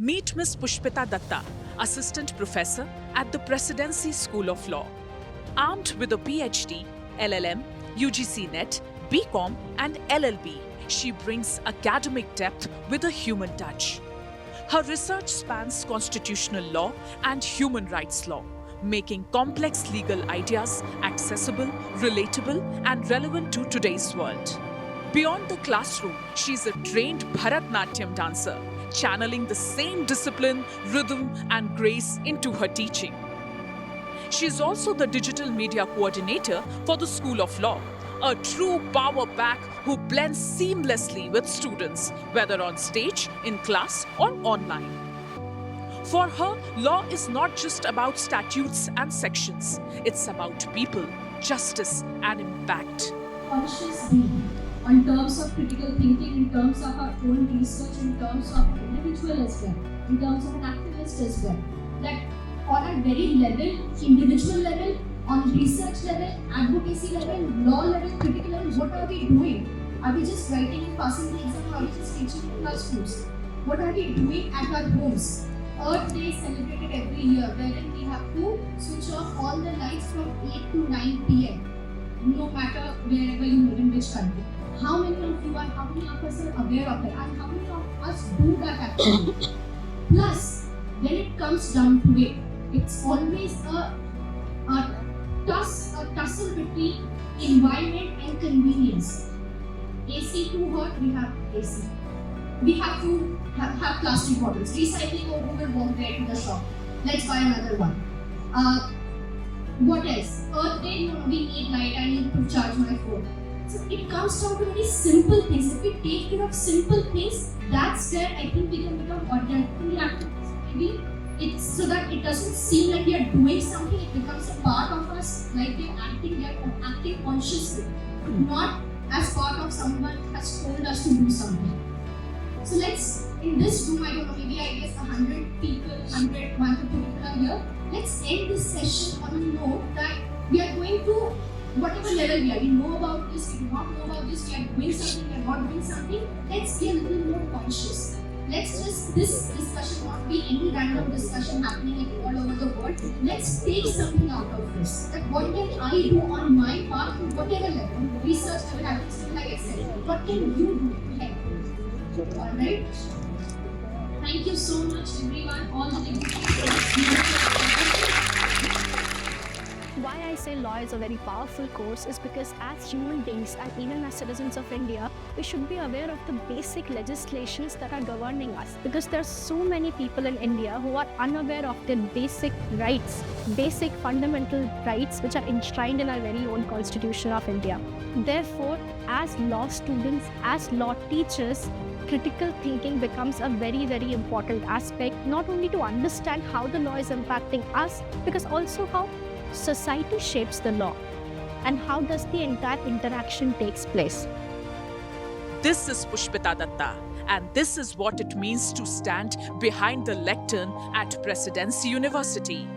Meet Miss Pushpita Datta, Assistant Professor at the Presidency School of Law. Armed with a PhD, LLM, UGC NET, BCom, and LLB, she brings academic depth with a human touch. Her research spans constitutional law and human rights law, making complex legal ideas accessible, relatable, and relevant to today's world. Beyond the classroom, she's a trained Bharatnatyam dancer, channeling the same discipline, rhythm, and grace into her teaching. She is also the digital media coordinator for the School of Law, a true power pack who blends seamlessly with students, whether on stage, in class, or online. For her, law is not just about statutes and sections, it's about people, justice, and impact. Conscious being in terms of critical thinking, in terms of our own research, in terms of an individual as well, in terms of an activist as well. That on a very level, individual level, on research level, advocacy level, law level, critical level, what are we doing? Are we just writing and passing the exam, or are we just teaching in classrooms? What are we doing at our homes? Earth Day is celebrated every year, wherein we have to switch off all the lights from 8 to 9 p.m. no matter wherever you live in which country. How many of you are, how many of us are aware of it, and how many of us do that actually? Plus, when it comes down to it, it's always a tussle between environment and convenience. AC too hot, we have AC. We have to have plastic bottles. Recycling, or who will walk there to the shop? Let's buy another one. What else? Earth Day, no, we need light, I need to charge my phone. So it comes down to very simple things. If we take care of simple things, that's where I think we can become organically active. Maybe it's so that it doesn't seem like we are doing something, it becomes a part of us, like we are acting consciously, not as part of someone has told us to do something. So let's, in this room, I don't know, maybe I guess 100 people, 150 people are here. Let's end this session on a note that we are going to, whatever level we are, we know about this, we do not know about this, we are doing something, we are not doing something, let's be a little more conscious. Let's just, this discussion not be any random discussion happening all over the world. Let's take something out of this. That what can I do on my part, to whatever level, research level, activity, like I said, what can you do to help? Alright? Thank you so much everyone, all the Why I say law is a very powerful course is because as human beings and even as citizens of India, we should be aware of the basic legislations that are governing us. Because there are so many people in India who are unaware of their basic rights, basic fundamental rights which are enshrined in our very own Constitution of India. Therefore, as law students, as law teachers, critical thinking becomes a very, very important aspect, not only to understand how the law is impacting us, because also how society shapes the law and how does the entire interaction takes place. This is Pushpita Datta, and this is what it means to stand behind the lectern at Presidency University.